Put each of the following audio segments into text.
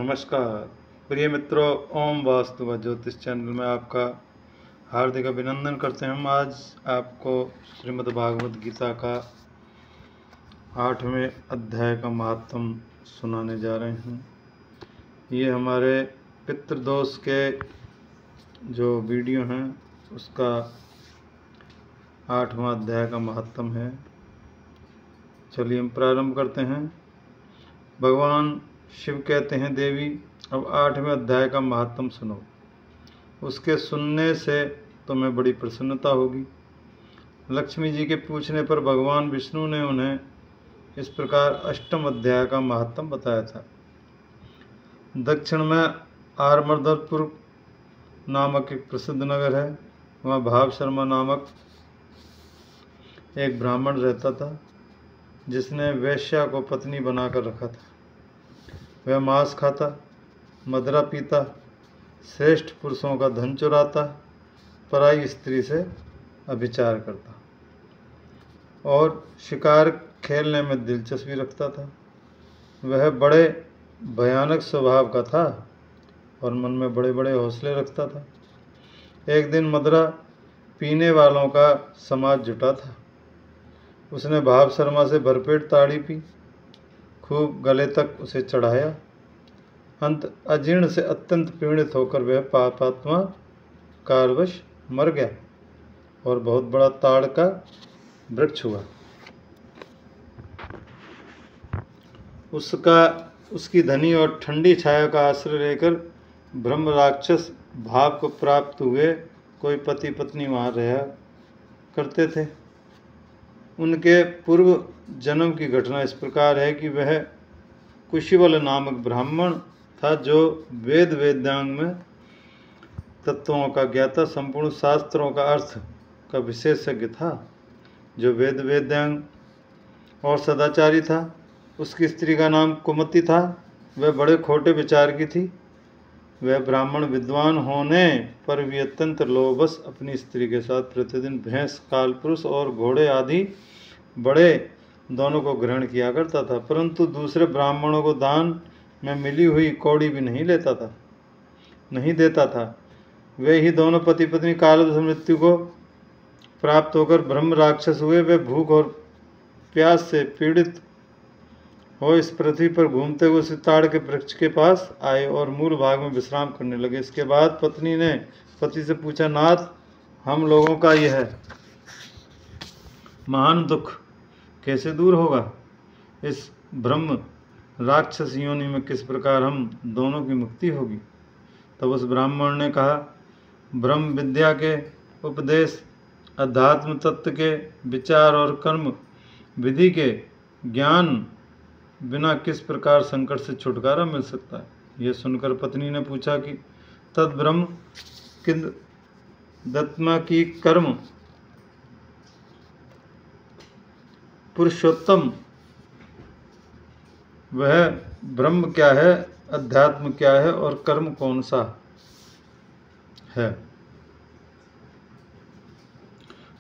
नमस्कार प्रिय मित्रों, ओम वास्तु व ज्योतिष चैनल में आपका हार्दिक अभिनंदन करते हैं। हम आज आपको श्रीमद् भागवत गीता का 8वें अध्याय का महात्म सुनाने जा रहे हैं। ये हमारे पितृदोष के जो वीडियो हैं उसका 8वां अध्याय का महात्म है। चलिए हम प्रारंभ करते हैं। भगवान शिव कहते हैं, देवी अब 8वें अध्याय का महात्म सुनो। उसके सुनने से तुम्हें बड़ी प्रसन्नता होगी। लक्ष्मी जी के पूछने पर भगवान विष्णु ने उन्हें इस प्रकार 8वें अध्याय का महात्म बताया था। दक्षिण में आरमर्दपुर नामक एक प्रसिद्ध नगर है। वहाँ भाव शर्मा नामक एक ब्राह्मण रहता था, जिसने वेश्या को पत्नी बनाकर रखा था। वह मांस खाता, मदिरा पीता, श्रेष्ठ पुरुषों का धन चुराता, पराई स्त्री से अभिचार करता और शिकार खेलने में दिलचस्पी रखता था। वह बड़े भयानक स्वभाव का था और मन में बड़े बड़े हौसले रखता था। एक दिन मदिरा पीने वालों का समाज जुटा था। उसने भाव शर्मा से भरपेट ताड़ी पी, खूब गले तक उसे चढ़ाया। अंत अजीर्ण से अत्यंत पीड़ित होकर वह पापात्मा कालवश मर गया और बहुत बड़ा ताड़ का वृक्ष हुआ। उसकी धनी और ठंडी छाया का आश्रय लेकर ब्रह्म राक्षस भाव को प्राप्त हुए कोई पति पत्नी वहाँ रहा करते थे। उनके पूर्व जन्म की घटना इस प्रकार है कि वह कुशिवल नामक ब्राह्मण था, जो वेद वेदांग में तत्वों का ज्ञाता, संपूर्ण शास्त्रों का अर्थ का विशेषज्ञ था, जो वेद वेदांग और सदाचारी था। उसकी स्त्री का नाम कुमति था। वह बड़े खोटे विचार की थी। वह ब्राह्मण विद्वान होने पर भी अत्यंत लोभवश अपनी स्त्री के साथ प्रतिदिन भैंस, कालपुरुष और घोड़े आदि बड़े दोनों को ग्रहण किया करता था, परंतु दूसरे ब्राह्मणों को दान में मिली हुई कौड़ी भी नहीं देता था। वे ही दोनों पति पत्नी कालवश मृत्यु को प्राप्त होकर ब्रह्म राक्षस हुए। वे भूख और प्यास से पीड़ित हो इस पृथ्वी पर घूमते हुए उस ताड़ के वृक्ष के पास आए और मूल भाग में विश्राम करने लगे। इसके बाद पत्नी ने पति से पूछा, नाथ, हम लोगों का यह महान दुख कैसे दूर होगा? इस ब्रह्म राक्षस योनि में किस प्रकार हम दोनों की मुक्ति होगी? तब उस ब्राह्मण ने कहा, ब्रह्म विद्या के उपदेश, अध्यात्म तत्व के विचार और कर्म विधि के ज्ञान बिना किस प्रकार संकट से छुटकारा मिल सकता है? यह सुनकर पत्नी ने पूछा कि तद ब्रह्म किंद दत्मा की कर्म पुरुषोत्तम, वह ब्रह्म क्या है, अध्यात्म क्या है और कर्म कौन सा है?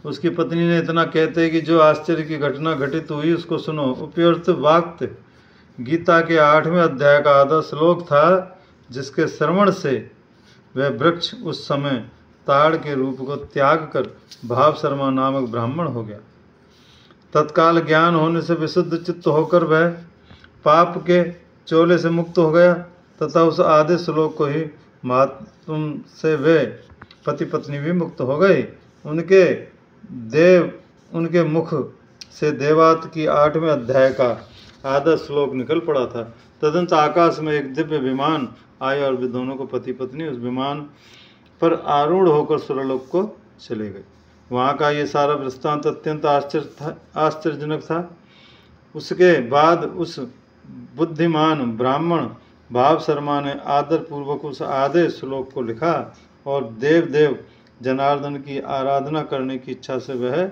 उसकी पत्नी ने इतना कहते कि जो आश्चर्य की घटना घटित हुई उसको सुनो। उपयुक्त वाक्य गीता के 8वें अध्याय का आधा श्लोक था, जिसके श्रवण से वह वृक्ष उस समय ताड़ के रूप को त्याग कर भाव शर्मा नामक ब्राह्मण हो गया। तत्काल ज्ञान होने से विशुद्ध चित्त होकर वह पाप के चोले से मुक्त हो गया तथा उस आधे श्लोक को ही महात्म से वे पति पत्नी भी मुक्त हो गए। उनके मुख से देवात की 8वें अध्याय का आधा श्लोक निकल पड़ा था। तदंत आकाश में एक दिव्य विमान आया और वे दोनों को पति पत्नी उस विमान पर आरूढ़ होकर सुरलोक को चले गए। वहाँ का ये सारा वृत्तांत अत्यंत आश्चर्यजनक था। उसके बाद उस बुद्धिमान ब्राह्मण भाव शर्मा ने आदर पूर्वक उस आधे श्लोक को लिखा और देव जनार्दन की आराधना करने की इच्छा से वह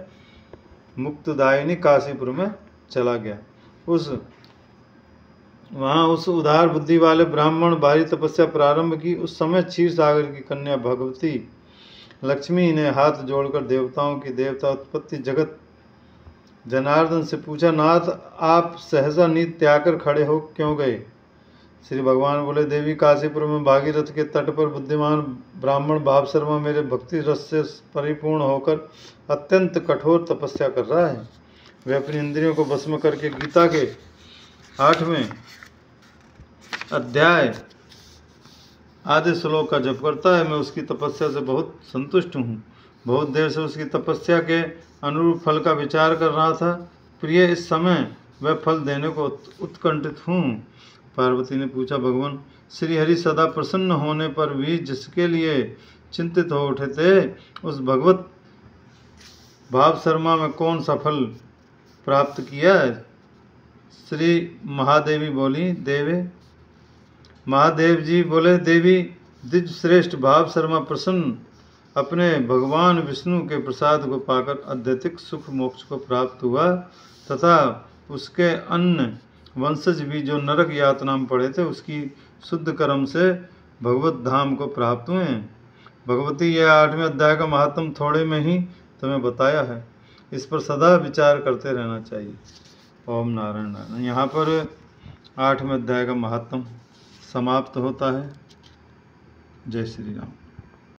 मुक्तदायिनी काशीपुर में चला गया। वहाँ उस उदार बुद्धि वाले ब्राह्मण भारी तपस्या प्रारंभ की। उस समय क्षीर सागर की कन्या भगवती लक्ष्मी ने हाथ जोड़कर देवताओं की देवता उत्पत्ति जगत जनार्दन से पूछा, नाथ, आप सहसा नींद त्याग कर खड़े हो क्यों गए? श्री भगवान बोले, देवी काशीपुर में भागीरथ के तट पर बुद्धिमान ब्राह्मण भाव शर्मा मेरे भक्ति रस से परिपूर्ण होकर अत्यंत कठोर तपस्या कर रहा है। वह अपनी इंद्रियों को भस्म करके गीता के 8वें अध्याय आदि श्लोक का जप करता है। मैं उसकी तपस्या से बहुत संतुष्ट हूँ। बहुत देर से उसकी तपस्या के अनुरूप फल का विचार कर रहा था। प्रिय, इस समय वह फल देने को उत्कंठित हूँ। पार्वती ने पूछा, भगवान श्री हरि सदा प्रसन्न होने पर भी जिसके लिए चिंतित हो उठे थे, उस भगवत भाव शर्मा में कौन सा फल प्राप्त किया है? श्री महादेवी बोली, देवे महादेव जी बोले, देवी द्विज श्रेष्ठ भाव शर्मा प्रसन्न अपने भगवान विष्णु के प्रसाद को पाकर अत्यधिक सुख मोक्ष को प्राप्त हुआ तथा उसके अन्य वंशज भी जो नरक यातना में पड़े थे उसकी शुद्ध कर्म से भगवत धाम को प्राप्त हुए हैं। भगवती, यह 8वें अध्याय का महात्म थोड़े में ही तुम्हें बताया है। इस पर सदा विचार करते रहना चाहिए। ओम नारायण नारायण। यहाँ पर 8वें अध्याय का महात्म समाप्त होता है। जय श्री राम।